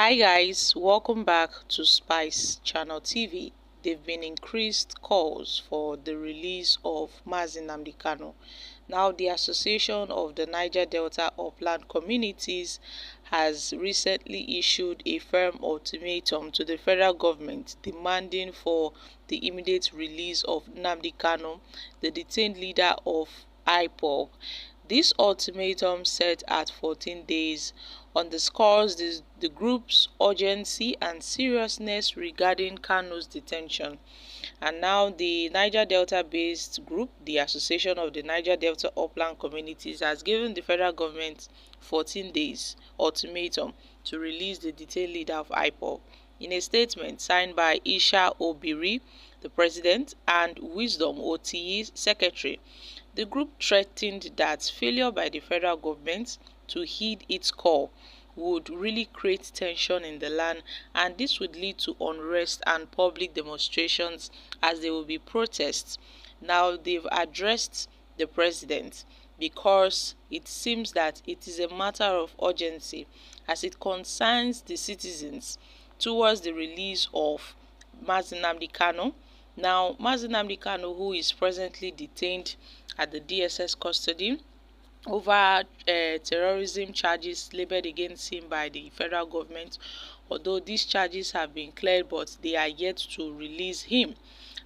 Hi guys, welcome back to Spice Channel TV. There have been increased calls for the release of Nnamdi Kanu. Now the Association of the Niger Delta Upland Communities has recently issued a firm ultimatum to the federal government demanding for the immediate release of Nnamdi Kanu, the detained leader of IPOB. This ultimatum, set at 14 days, underscores the group's urgency and seriousness regarding Kanu's detention. And now the Niger Delta-based group, the Association of the Niger Delta Upland Communities, has given the federal government 14 days ultimatum to release the detained leader of IPOB. In a statement signed by Isha Obiri, the president, and Wisdom Otiyi, secretary, the group threatened that failure by the federal government to heed its call would really create tension in the land, and this would lead to unrest and public demonstrations as there will be protests. Now they've addressed the president because it seems that it is a matter of urgency as it concerns the citizens towards the release of Nnamdi Kanu. Now, Nnamdi Kanu, who is presently detained at the DSS custody over terrorism charges labeled against him by the federal government, although these charges have been cleared, but they are yet to release him,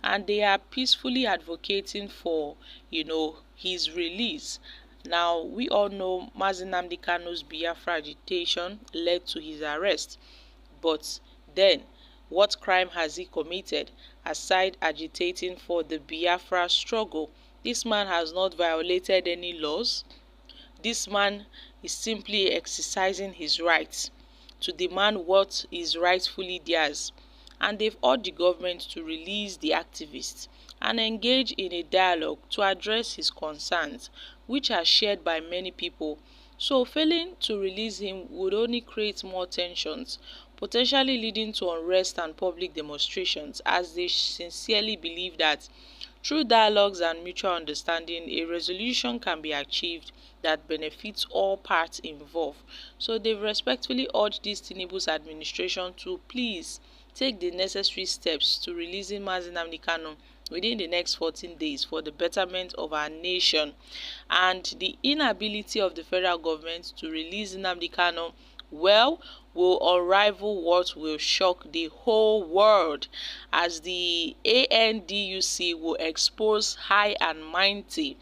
and they are peacefully advocating for his release. Now we all know Nnamdi Kanu's Biafra agitation led to his arrest, but then what crime has he committed aside agitating for the Biafra struggle? This man has not violated any laws. This man is simply exercising his rights to demand what is rightfully theirs. And they've urged the government to release the activist and engage in a dialogue to address his concerns, which are shared by many people. So failing to release him would only create more tensions, potentially leading to unrest and public demonstrations, as they sincerely believe that through dialogues and mutual understanding, a resolution can be achieved that benefits all parts involved. So they've respectfully urged this Tinubu's administration to please take the necessary steps to releasing Nnamdi Kanu within the next 14 days for the betterment of our nation. And the inability of the federal government to release Nnamdi Kanu, well, will unrival what will shock the whole world, as the ANDUC will expose high and mighty.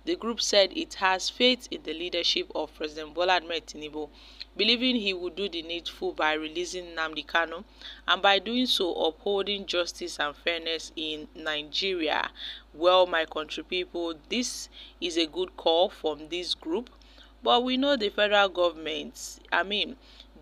The group said it has faith in the leadership of President Bola Ahmed Tinubu, believing he will do the needful by releasing Nnamdi Kanu, and by doing so upholding justice and fairness in Nigeria. Well, my country people, this is a good call from this group, but we know the federal government,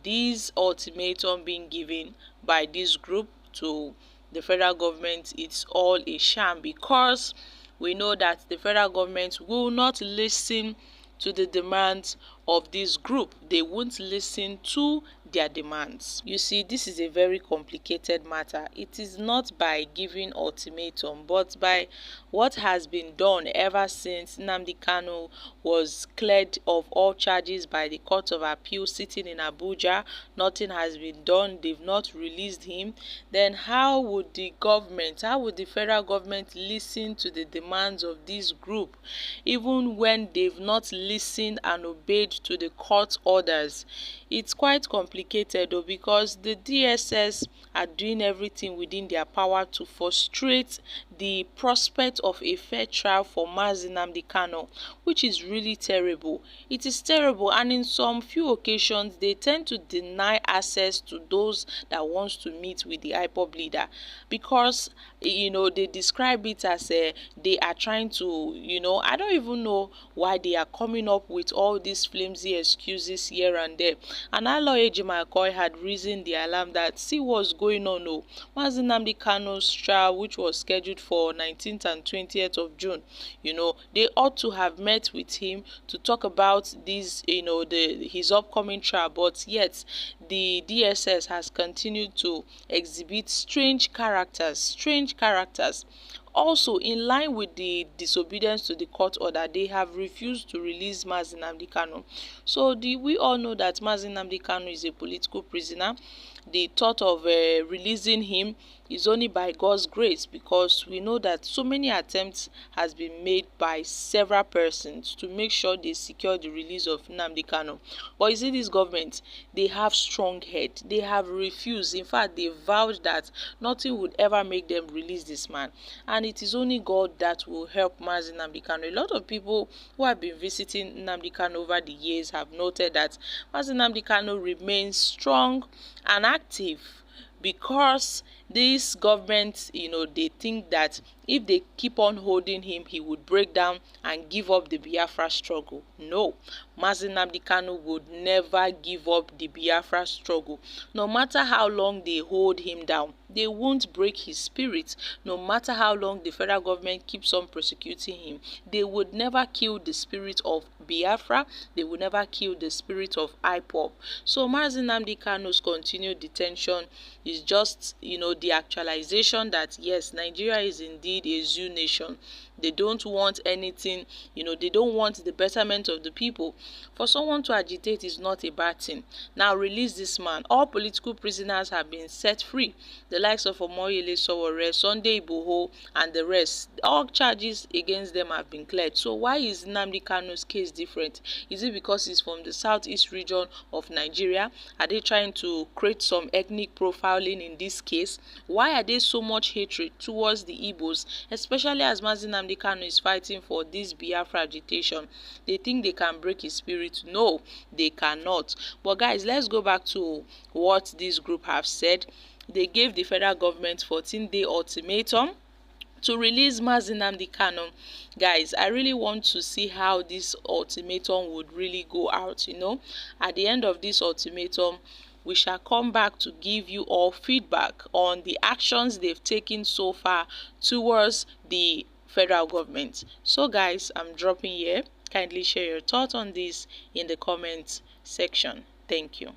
this ultimatum being given by this group to the federal government, it's all a sham, because we know that the federal government will not listen to the demands of this group. They won't listen to their demands. You see, this is a very complicated matter. It is not by giving ultimatum, but by what has been done ever since Nnamdi Kanu was cleared of all charges by the Court of Appeal sitting in Abuja. Nothing has been done. They've not released him. Then how would the federal government listen to the demands of this group, even when they've not listened and obeyed to the court orders? It's quite complicated though, because the DSS are doing everything within their power to frustrate the prospect of a fair trial for Nnamdi Kanu, which is really terrible. It is terrible, and in some few occasions they tend to deny access to those that wants to meet with the IPOB leader, because they describe it as they are trying to, I don't even know why they are coming up with all these flimsy excuses here and there. And Aloy Ejimakor had risen the alarm that see what's going on. Nnamdi Kanu's trial, which was scheduled for 19th and 20th of June, they ought to have met with him to talk about this, his upcoming trial, but yet the DSS has continued to exhibit strange characters Also, in line with the disobedience to the court order, they have refused to release Mazi Nnamdi Kanu. So we all know that Mazi Nnamdi Kanu is a political prisoner. The thought of releasing him is only by God's grace, because we know that so many attempts has been made by several persons to make sure they secure the release of Nnamdi Kanu. But you see, this government, they have strong head. They have refused. In fact, they vowed that nothing would ever make them release this man. And it is only God that will help Mazi Nnamdi Kanu. A lot of people who have been visiting Nnamdi Kanu over the years have noted that Mazi Nnamdi Kanu remains strong and active, because this government, they think that if they keep on holding him, he would break down and give up the Biafra struggle. No, Mazi Nnamdi Kanu would never give up the Biafra struggle. No matter how long they hold him down, they won't break his spirit. No matter how long the federal government keeps on prosecuting him, they would never kill the spirit of Biafra. They would never kill the spirit of IPOB. So Mazi Nnamdi Kanu's continued detention is just, the actualization that yes, Nigeria is indeed a zoo nation. They don't want anything, they don't want the betterment of the people. For someone to agitate is not a bad thing. Now release this man. All political prisoners have been set free. The likes of Omoyele Sowore, Sunday Igboho, and the rest. All charges against them have been cleared. So why is Nnamdi Kanu's case different? Is it because he's from the southeast region of Nigeria? Are they trying to create some ethnic profiling in this case? Why are there so much hatred towards the Igbos, especially as Mazi Nnamdi Kanu is fighting for this Biafra agitation? They think they can break his spirit. No, they cannot. But guys, let's go back to what this group have said. They gave the federal government 14-day ultimatum to release Mazi Nnamdi Kanu. Guys, I really want to see how this ultimatum would really go out. At the end of this ultimatum, we shall come back to give you all feedback on the actions they've taken so far towards the federal government. So guys, I'm dropping here. Kindly share your thoughts on this in the comment section. Thank you.